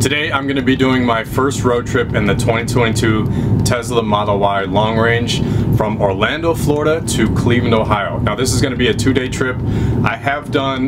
Today I'm going to be doing my first road trip in the 2022 Tesla Model Y long range from Orlando, Florida to Cleveland, Ohio. Now this is going to be a 2-day trip. I have done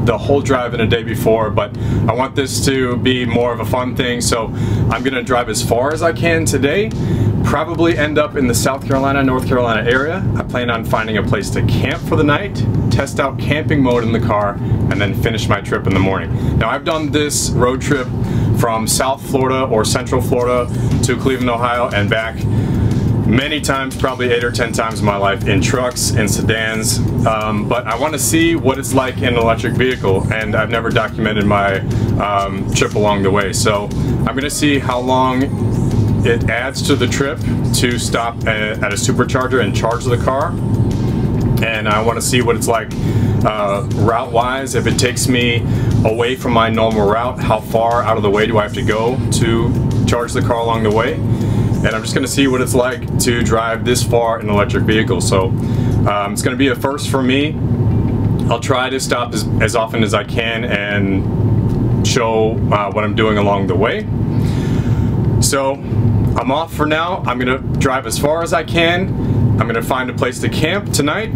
the whole drive in a day before, but I want this to be more of a fun thing, so I'm going to drive as far as I can today. Probably end up in the South Carolina, North Carolina area. I plan on finding a place to camp for the night, test out camping mode in the car, and then finish my trip in the morning. Now I've done this road trip from South Florida or Central Florida to Cleveland, Ohio and back many times, probably 8 or 10 times in my life, in trucks and sedans, but I want to see what it's like in an electric vehicle, and I've never documented my trip along the way. So I'm going to see how long it adds to the trip to stop at a supercharger and charge the car, and I want to see what it's like route wise. If it takes me away from my normal route, how far out of the way do I have to go to charge the car along the way? And I'm just going to see what it's like to drive this far in an electric vehicle. So it's going to be a first for me. I'll try to stop as often as I can and show what I'm doing along the way. So I'm off for now. I'm going to drive as far as I can. I'm going to find a place to camp tonight.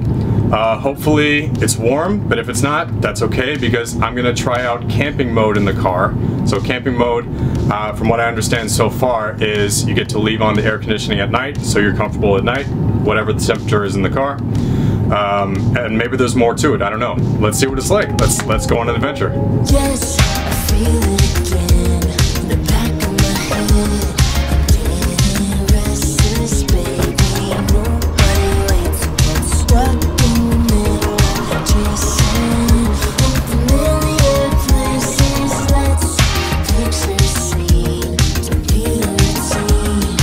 Hopefully it's warm, but if it's not, that's okay, because I'm going to try out camping mode in the car. So camping mode, from what I understand so far, is you get to leave on the air conditioning at night, so you're comfortable at night, whatever the temperature is in the car. And maybe there's more to it, I don't know. Let's see what it's like. Let's go on an adventure. Yes, I feel it again in the back of my head. I'm getting restless, baby. Nobody waits to get stuck in the middle, chasing unfamiliar places. Let's fix the scene to be a routine.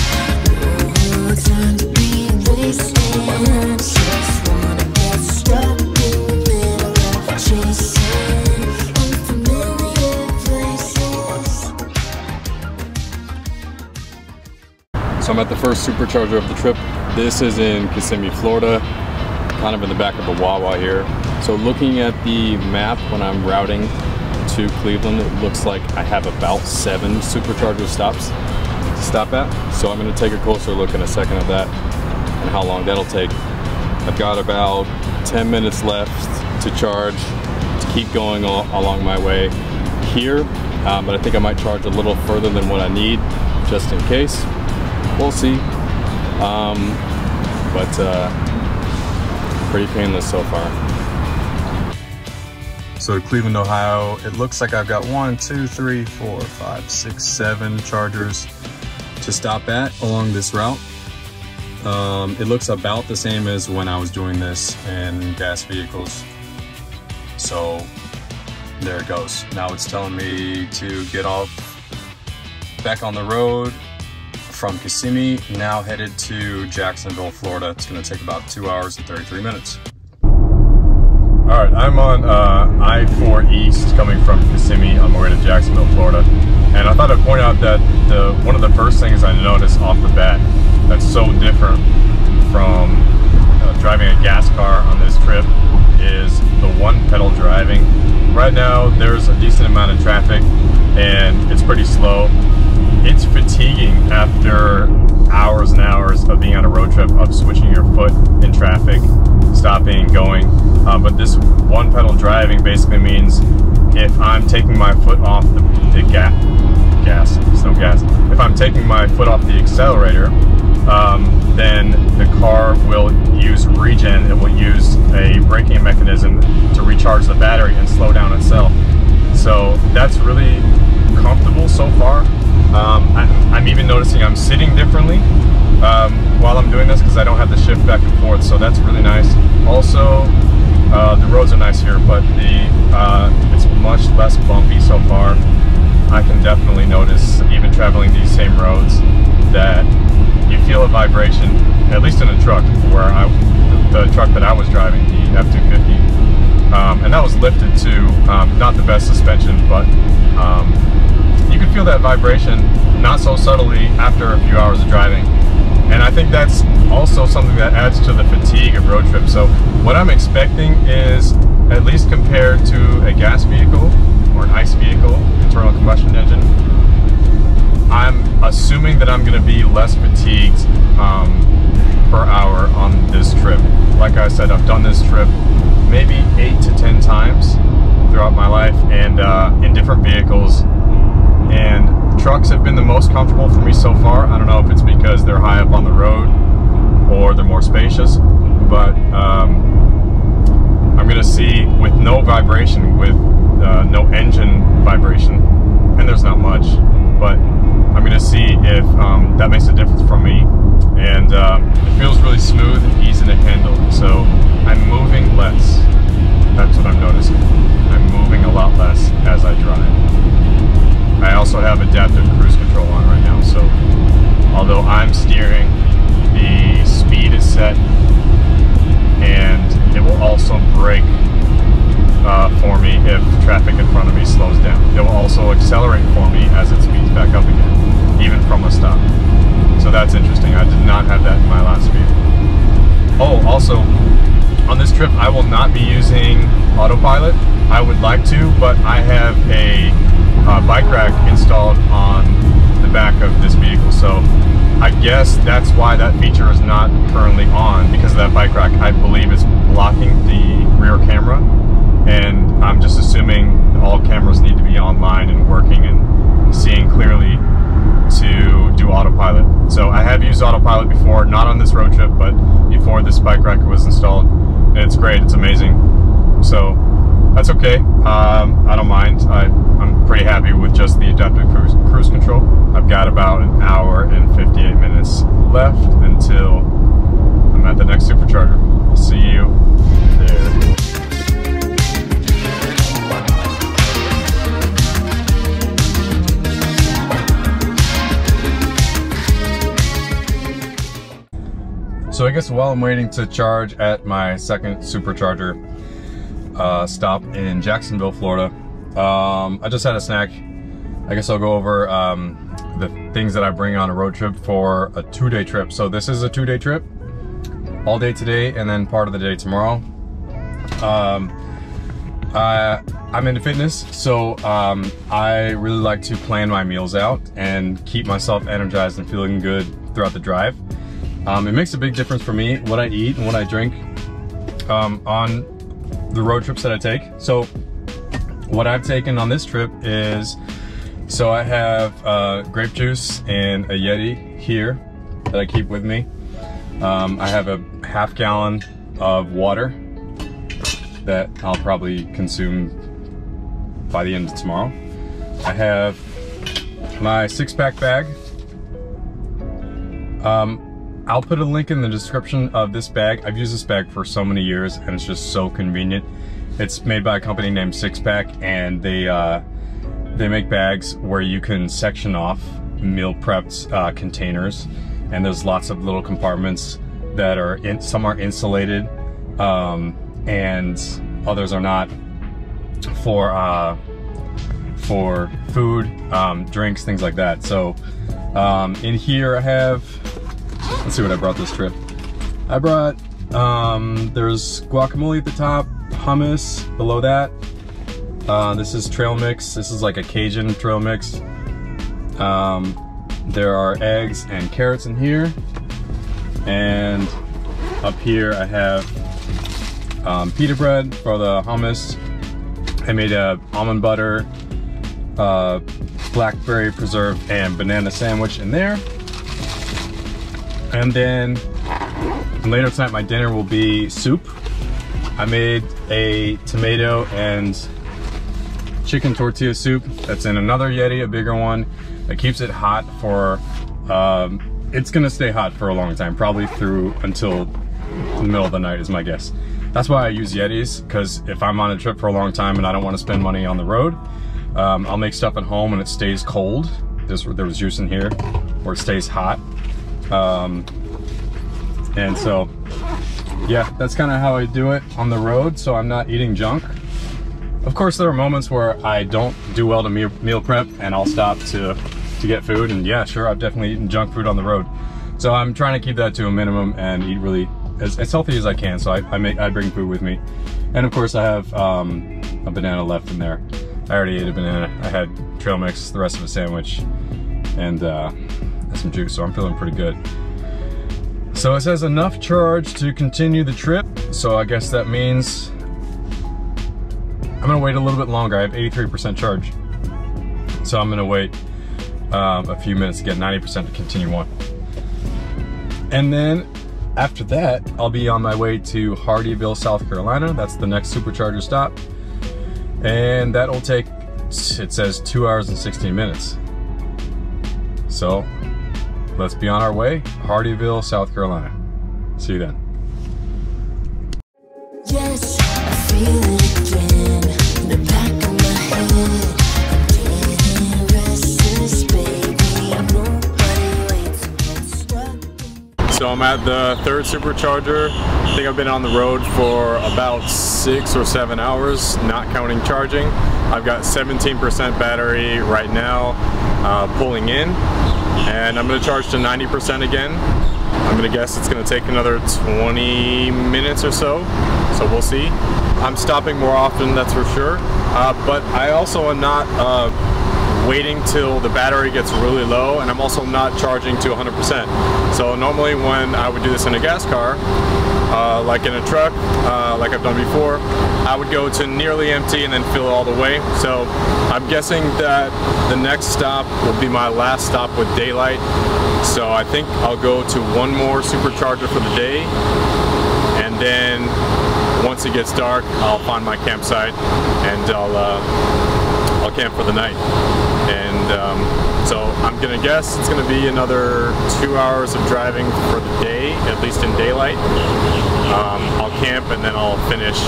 No time to be wasting. I just wanna get stuck in the middle, chasing unfamiliar places. So I'm at the first supercharger of the trip. This is in Kissimmee, Florida, kind of in the back of a Wawa here. So looking at the map when I'm routing to Cleveland, it looks like I have about 7 supercharger stops to stop at. So I'm going to take a closer look in a second at that and how long that'll take. I've got about 10 minutes left to charge to keep going along my way here, but I think I might charge a little further than what I need just in case. We'll see, but pretty painless so far. So to Cleveland, Ohio, it looks like I've got 1, 2, 3, 4, 5, 6, 7 chargers to stop at along this route. It looks about the same as when I was doing this in gas vehicles. So there it goes. Now it's telling me to get off back on the road from Kissimmee, now headed to Jacksonville, Florida. It's going to take about 2 hours and 33 minutes. Alright, I'm on I-4 East coming from Kissimmee on my way to Jacksonville, Florida. And I thought I'd point out that one of the first things I noticed off the bat that's so different from driving a gas car on this trip is the one-pedal driving. Right now there's a decent amount of traffic and it's pretty slow. It's fatiguing after hours and hours of being on a road trip, of switching your foot in traffic, stopping, going. But this one pedal driving basically means if I'm taking my foot off the gas, there's no gas. If I'm taking my foot off the accelerator, then the car will use regen. It will use a braking mechanism to recharge the battery and slow down itself. So that's really comfortable so far. I'm even noticing I'm sitting differently while I'm doing this because I don't have to shift back and forth, so that's really nice. Also, the roads are nice here, but it's much less bumpy so far. I can definitely notice, even traveling these same roads, that you feel a vibration, at least in a truck, where the truck that I was driving, the F-250, and that was lifted too, not the best suspension, but you can feel that vibration not so subtly after a few hours of driving. And I think that's also something that adds to the fatigue of road trips. So what I'm expecting is, at least compared to a gas vehicle or an ICE vehicle, internal combustion engine, I'm gonna be less fatigued per hour on this trip. Like I said, I've done this trip maybe 8 to 10 times throughout my life, and in different vehicles, and trucks have been the most comfortable for me so far. I don't know if it's because they're high up on the road or they're more spacious, but I'm gonna see with no vibration, with no engine vibration, and there's not much, but I'm gonna see if that makes a difference for me. And it feels really smooth and easy to handle, so I'm moving less. That's what I'm noticing. I'm moving a lot less as I drive. I also have adaptive cruise control on right now, so although I'm steering, the speed is set, and it will also brake for me if traffic in front of me slows down. It will also accelerate for me as it speeds back up again, even from a stop. So that's interesting. I did not have that in my last vehicle. Oh, also, on this trip, I will not be using autopilot. I would like to, but I have a bike rack installed on the back of this vehicle. So I guess that's why that feature is not currently on, because of that bike rack. I believe it's blocking the rear camera, and I'm just assuming all cameras need to be online and working and seeing clearly to do autopilot. So I have used autopilot before, not on this road trip, but before this bike rack was installed, and it's great, it's amazing. So that's okay. I don't mind. I'm pretty happy with just the adaptive cruise control. I've got about an hour and 58 minutes left until I'm at the next Supercharger. I'll see you there. So I guess while I'm waiting to charge at my second Supercharger stop in Jacksonville, Florida, I just had a snack. I guess I'll go over the things that I bring on a road trip for a 2-day trip. So this is a 2-day trip, all day today and then part of the day tomorrow. I'm into fitness, so I really like to plan my meals out and keep myself energized and feeling good throughout the drive. It makes a big difference for me what I eat and what I drink on the road trips that I take. So what I've taken on this trip is, so I have grape juice and a Yeti here that I keep with me. I have a half gallon of water that I'll probably consume by the end of tomorrow. I have my 6-pack bag. I'll put a link in the description of this bag. I've used this bag for so many years and it's just so convenient. It's made by a company named 6-Pack, and they make bags where you can section off meal prepped containers, and there's lots of little compartments that are some are insulated and others are not, for food, drinks, things like that. So in here I have, let's see what I brought this trip. I brought, there's guacamole at the top, hummus below that. This is trail mix. This is like a Cajun trail mix. There are eggs and carrots in here. And up here I have pita bread for the hummus. I made a almond butter, blackberry preserve, and banana sandwich in there. And then later tonight my dinner will be soup. I made a tomato and chicken tortilla soup that's in another Yeti, a bigger one, that keeps it hot for, it's gonna stay hot for a long time, probably through until the middle of the night is my guess. That's why I use Yetis, because if I'm on a trip for a long time and I don't want to spend money on the road, I'll make stuff at home and it stays cold. There was juice in here where it stays hot. And so, yeah, that's kind of how I do it on the road, so I'm not eating junk. Of course, there are moments where I don't do well to meal prep and I'll stop to get food, and yeah, sure, I've definitely eaten junk food on the road. So I'm trying to keep that to a minimum and eat really as healthy as I can, so I bring food with me. And of course I have a banana left in there. I already ate a banana. I had trail mix, the rest of a sandwich, and and some juice, so I'm feeling pretty good. So it says enough charge to continue the trip. So I guess that means I'm gonna wait a little bit longer. I have 83% charge. So I'm gonna wait a few minutes to get 90% to continue on. And then after that, I'll be on my way to Hardeeville, South Carolina. That's the next Supercharger stop. And that'll take, it says 2 hours and 16 minutes. So let's be on our way, Hardeeville, South Carolina. See you then. Yes, I feel it again in the back of my head. I'm getting restless, baby. Nobody waits until it's So I'm at the third Supercharger. I think I've been on the road for about 6 or 7 hours, not counting charging. I've got 17% battery right now, pulling in, and I'm gonna charge to 90% again. I'm gonna guess it's gonna take another 20 minutes or so, so we'll see. I'm stopping more often, that's for sure, but I also am not waiting till the battery gets really low, and I'm also not charging to 100%. So normally when I would do this in a gas car, like in a truck, like I've done before, I would go to nearly empty and then fill it all the way. So I'm guessing that the next stop will be my last stop with daylight. So I think I'll go to one more Supercharger for the day, and then once it gets dark, I'll find my campsite and I'll camp for the night. And so I'm gonna guess it's gonna be another 2 hours of driving for the day, at least in daylight. I'll camp and then I'll finish.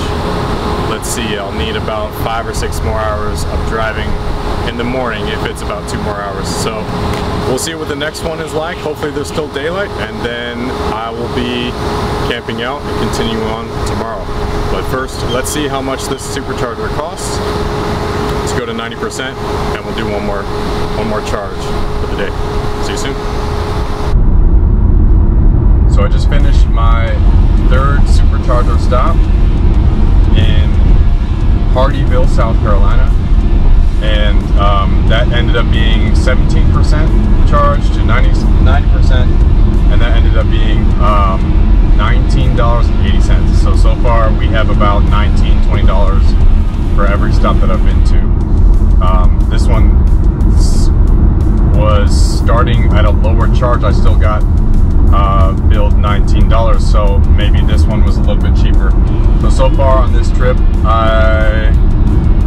Let's see, I'll need about 5 or 6 more hours of driving in the morning if it's about 2 more hours. So we'll see what the next one is like. Hopefully there's still daylight, and then I will be camping out and continue on tomorrow. But first, let's see how much this Supercharger costs. Let's go to 90% and we'll do one more charge for the day. See you soon. So I just finished my third Supercharger stop in Hardeeville, South Carolina, and that ended up being 17% charge to 90%, and that ended up being $19.80. So far we have about $19, $20 for every stop that I've been to. This one was starting at a lower charge. I still got billed $19, so maybe this one was a little bit cheaper. So far on this trip, I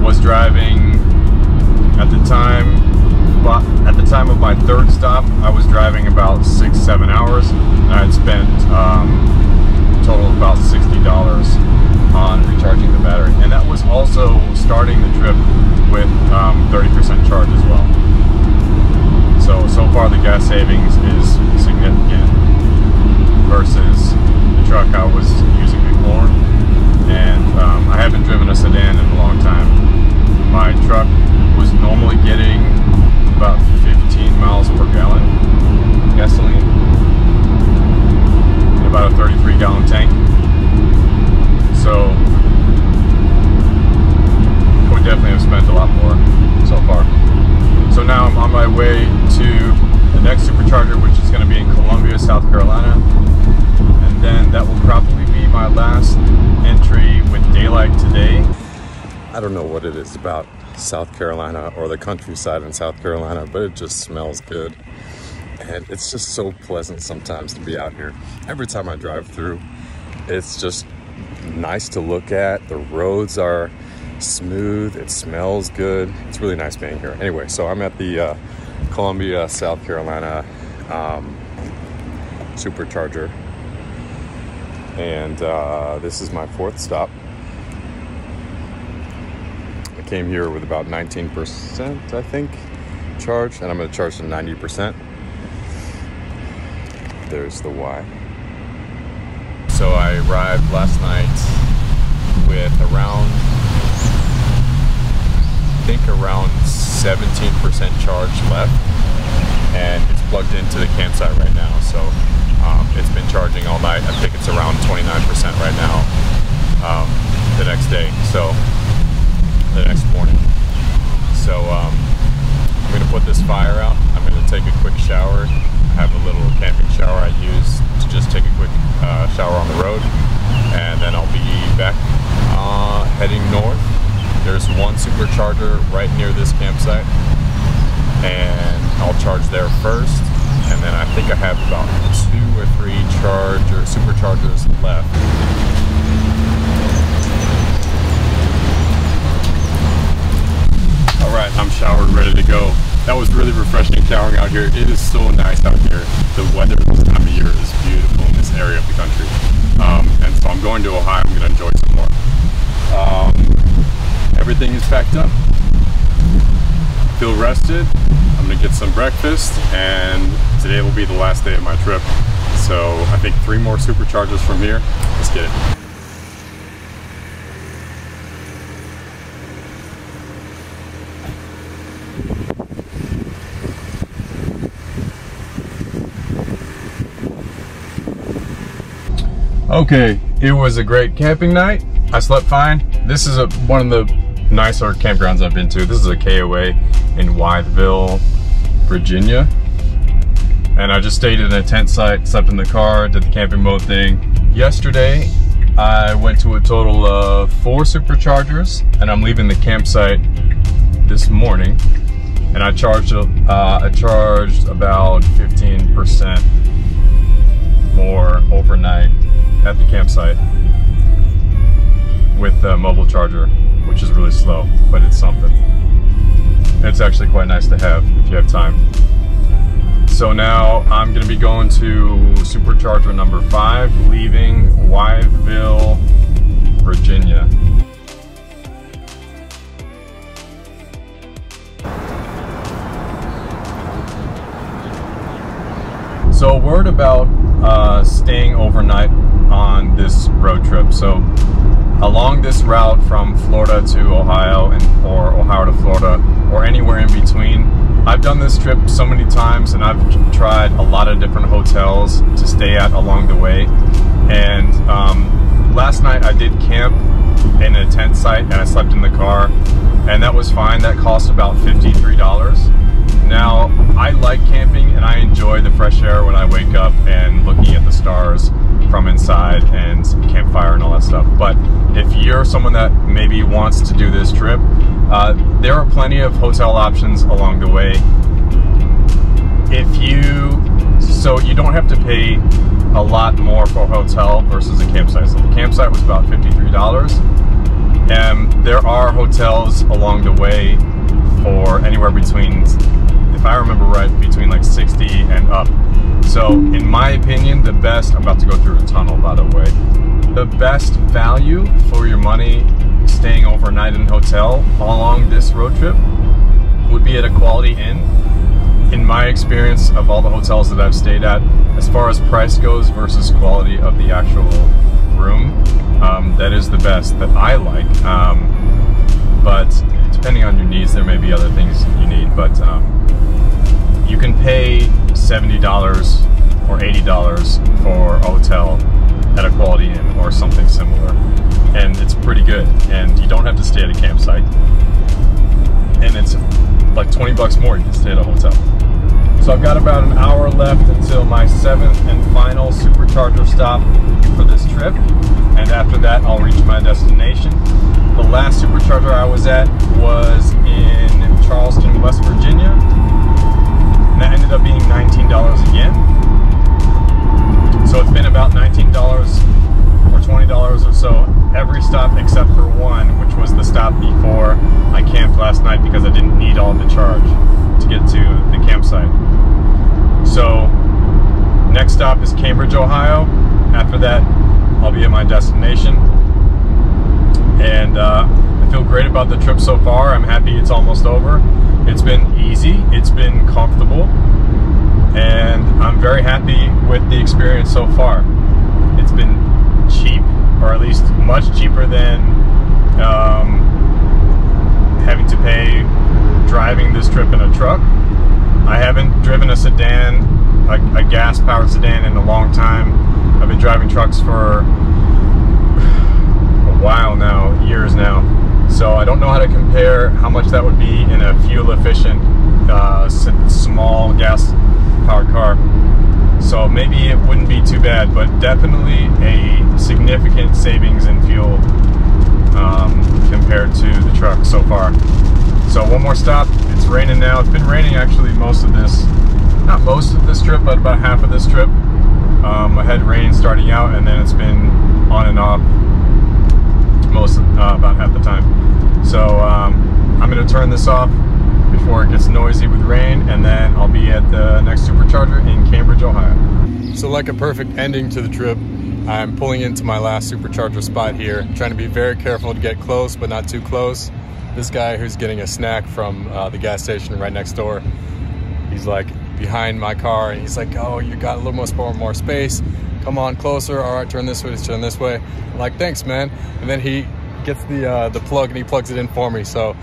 was driving at the time of my third stop, I was driving about 6-7 hours. I had spent a total of about $60 on recharging the battery, and that was also starting the trip with 30% charge as well. So far the gas savings is significant versus the truck I was using before, and I haven't driven a sedan in a long time. My truck was normally getting about 15 miles per gallon gasoline in about a 33-gallon tank. So I would definitely have spent a lot more so far. So now I'm on my way to the next Supercharger, which is going to be in Columbia, South Carolina, and then that will probably be my last entry with daylight today. I don't know what it is about South Carolina or the countryside in South Carolina, but it just smells good, and it's just so pleasant sometimes to be out here. Every time I drive through, it's just nice to look at. The roads are smooth, it smells good. It's really nice being here. Anyway, so I'm at the Columbia, South Carolina Supercharger, and this is my fourth stop. I came here with about 19%, I think, charge, and I'm going to charge to 90%. There's the Y. So I arrived last night with around 17% charge left, and it's plugged into the campsite right now. So it's been charging all night. I think it's around 29% right now. The next day, so the next morning. So I'm gonna put this fire out. I'm gonna take a quick shower. I have a little camping shower I use to just take a quick shower on the road, and then I'll be back heading north. There's one supercharger right near this campsite, and I'll charge there first, and then I think I have about 2 or 3 superchargers left. All right, I'm showered, ready to go. That was really refreshing showering out here. It is so nice out here. The weather this time of year is beautiful in this area of the country. And so I'm going to Ohio. I'm going to enjoy some more. Everything is packed up. Feel rested. I'm going to get some breakfast, and today will be the last day of my trip. So I think 3 more superchargers from here. Let's get it. Okay, it was a great camping night. I slept fine. This is one of the nicer campgrounds I've been to. This is a KOA in Wytheville, Virginia. And I just stayed in a tent site, slept in the car, did the camping mode thing. Yesterday, I went to a total of 4 superchargers, and I'm leaving the campsite this morning. And I charged about 15% more overnight at the campsite with the mobile charger, which is really slow, but it's something. It's actually quite nice to have if you have time. So now I'm going to be going to supercharger number 5, leaving Wytheville, Virginia. So a word about staying overnight on this road trip. So along this route from Florida to Ohio, or Ohio to Florida, or anywhere in between, I've done this trip so many times, and I've tried a lot of different hotels to stay at along the way. And last night I did camp in a tent site, and I slept in the car, and that was fine. That cost about $53. Now, I like camping, and I enjoy the fresh air when I wake up and looking at the stars from inside and campfire and all that stuff. But if you're someone that maybe wants to do this trip, there are plenty of hotel options along the way. So you don't have to pay a lot more for a hotel versus a campsite. So the campsite was about $53. And there are hotels along the way for anywhere between, if I remember right, between like 60 and up. So in my opinion, the best, I'm about to go through a tunnel by the way, the best value for your money staying overnight in a hotel along this road trip would be at a Quality Inn. In my experience of all the hotels that I've stayed at, as far as price goes versus quality of the actual room, that is the best that I like. But depending on your needs, there may be other things you need, but you can pay $70 or $80 for a hotel at a Quality Inn or something similar, and it's pretty good, and you don't have to stay at a campsite, and it's like 20 bucks more you can stay at a hotel. So I've got about an hour left until my 7th and final supercharger stop for this trip, and after that I'll reach my destination. The last supercharger I was at was in Charleston, West Virginia, and that ended up being $19 again. So it's been about $19 or $20 or so every stop except for one, which was the stop before I camped last night because I didn't need all the charge to get to the campsite. So next stop is Cambridge, Ohio. After that, I'll be at my destination. And I feel great about the trip so far. I'm happy it's almost over. It's been easy, it's been comfortable, and I'm very happy with the experience so far. It's been cheap, or at least much cheaper than having to pay driving this trip in a truck. I haven't driven a sedan, a gas-powered sedan, in a long time. I've been driving trucks for a while now, years now. So I don't know how to compare how much that would be in a fuel-efficient, small gas maybe it wouldn't be too bad, but definitely a significant savings in fuel compared to the truck so far. So one more stop. It's raining now. It's been raining actually most of this, not most of this trip, but about half of this trip. I had rain starting out, and then it's been on and off about half the time. So I'm going to turn this off before it gets noisy with rain, and then I'll be at the next Supercharger in Cambridge, Ohio. So like a perfect ending to the trip, I'm pulling into my last Supercharger spot here, trying to be very careful to get close but not too close. This guy who's getting a snack from the gas station right next door, he's like behind my car, and he's like, oh, you got a little more space, come on closer, all right, turn this way, turn this way. I'm like, thanks man. And then he gets the plug and he plugs it in for me. So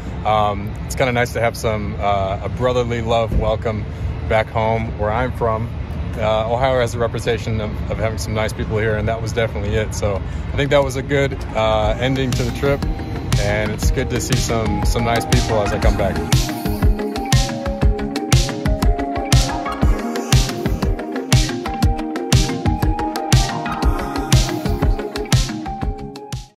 it's kind of nice to have some a brotherly love welcome back home where I'm from. Ohio has a reputation of having some nice people here, and that was definitely it. So I think that was a good ending to the trip, and it's good to see some nice people as I come back.